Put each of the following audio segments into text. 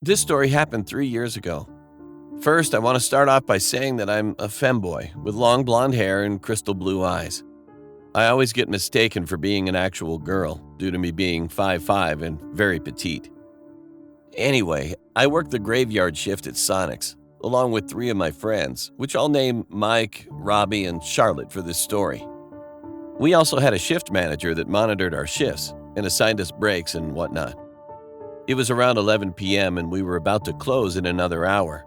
This story happened 3 years ago. First, I want to start off by saying that I'm a femboy with long blonde hair and crystal blue eyes. I always get mistaken for being an actual girl due to me being 5'5" and very petite. Anyway, I work the graveyard shift at Sonic's, along with three of my friends, which I'll name Mike, Robbie, and Charlotte for this story. We also had a shift manager that monitored our shifts and assigned us breaks and whatnot. It was around 11 p.m. and we were about to close in another hour.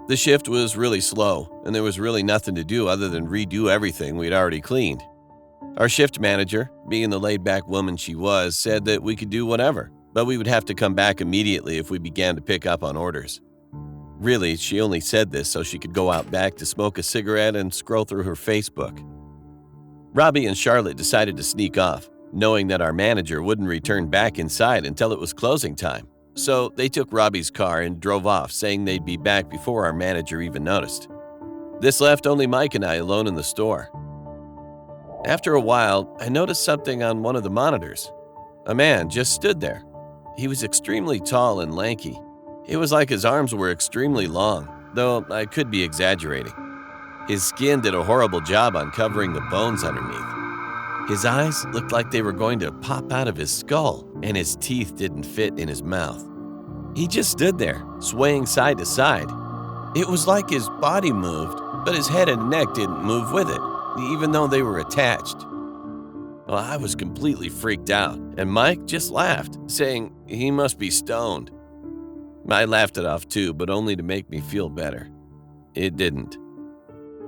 The shift was really slow, and there was really nothing to do other than redo everything we'd already cleaned. Our shift manager, being the laid-back woman she was, said that we could do whatever, but we would have to come back immediately if we began to pick up on orders. Really, she only said this so she could go out back to smoke a cigarette and scroll through her Facebook. Robbie and Charlotte decided to sneak off, knowing that our manager wouldn't return back inside until it was closing time. So they took Robbie's car and drove off, saying they'd be back before our manager even noticed. This left only Mike and I alone in the store. After a while, I noticed something on one of the monitors. A man just stood there. He was extremely tall and lanky. It was like his arms were extremely long, though I could be exaggerating. His skin did a horrible job on covering the bones underneath. His eyes looked like they were going to pop out of his skull, and his teeth didn't fit in his mouth. He just stood there, swaying side to side. It was like his body moved, but his head and neck didn't move with it, even though they were attached. Well, I was completely freaked out, and Mike just laughed, saying he must be stoned. I laughed it off too, but only to make me feel better. It didn't.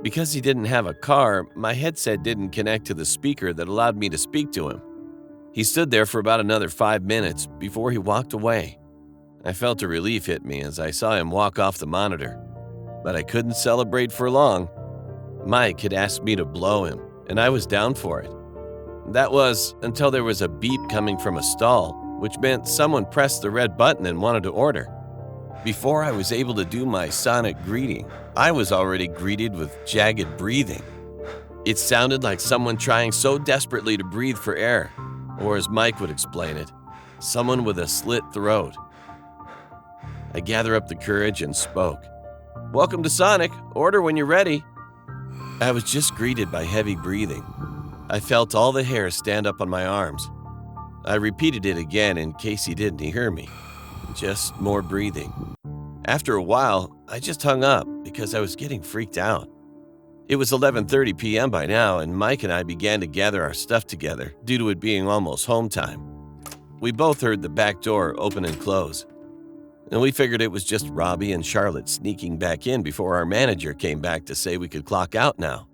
Because he didn't have a car, my headset didn't connect to the speaker that allowed me to speak to him. He stood there for about another 5 minutes before he walked away. I felt a relief hit me as I saw him walk off the monitor, but I couldn't celebrate for long. Mike had asked me to blow him, and I was down for it. That was until there was a beep coming from a stall, which meant someone pressed the red button and wanted to order. Before I was able to do my sonic greeting, I was already greeted with jagged breathing. It sounded like someone trying so desperately to breathe for air, or as Mike would explain it, someone with a slit throat. I gathered up the courage and spoke. "Welcome to Sonic. Order when you're ready." I was just greeted by heavy breathing. I felt all the hair stand up on my arms. I repeated it again in case he didn't hear me. Just more breathing. After a while, I just hung up because I was getting freaked out. It was 11:30 p.m. by now, and Mike and I began to gather our stuff together due to it being almost home time. We both heard the back door open and close, and we figured it was just Robbie and Charlotte sneaking back in before our manager came back to say we could clock out now.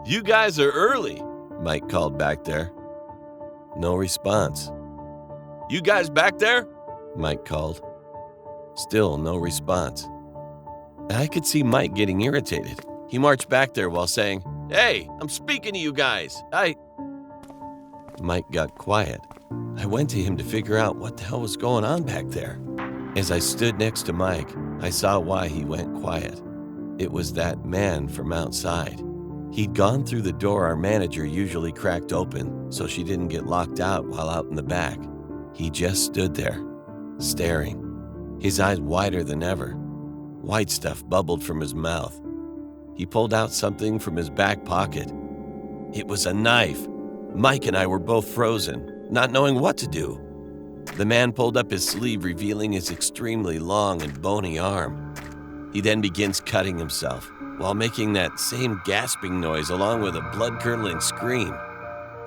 "You guys are early," Mike called back there. No response. "You guys back there?" Mike called. Still no response. I could see Mike getting irritated. He marched back there while saying, "Hey, I'm speaking to you guys. Mike got quiet. I went to him to figure out what the hell was going on back there. As I stood next to Mike, I saw why he went quiet. It was that man from outside. He'd gone through the door our manager usually cracked open so she didn't get locked out while out in the back. He just stood there, staring, his eyes wider than ever. White stuff bubbled from his mouth. He pulled out something from his back pocket. It was a knife. Mike and I were both frozen, not knowing what to do. The man pulled up his sleeve, revealing his extremely long and bony arm. He then begins cutting himself while making that same gasping noise along with a blood-curdling scream.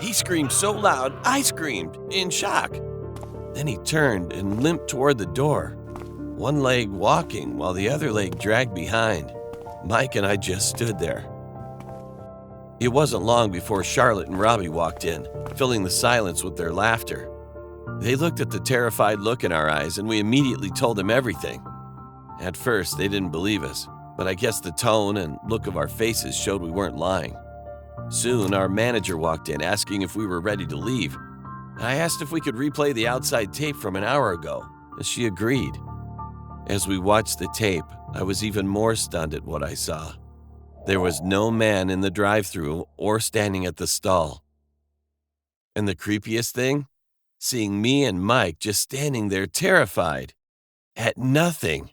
He screamed so loud, I screamed in shock. Then he turned and limped toward the door, one leg walking while the other leg dragged behind. Mike and I just stood there. It wasn't long before Charlotte and Robbie walked in, filling the silence with their laughter. They looked at the terrified look in our eyes, and we immediately told them everything. At first, they didn't believe us, but I guess the tone and look of our faces showed we weren't lying. Soon, our manager walked in, asking if we were ready to leave. I asked if we could replay the outside tape from an hour ago, and she agreed. As we watched the tape, I was even more stunned at what I saw. There was no man in the drive-thru or standing at the stall. And the creepiest thing? Seeing me and Mike just standing there terrified. at nothing.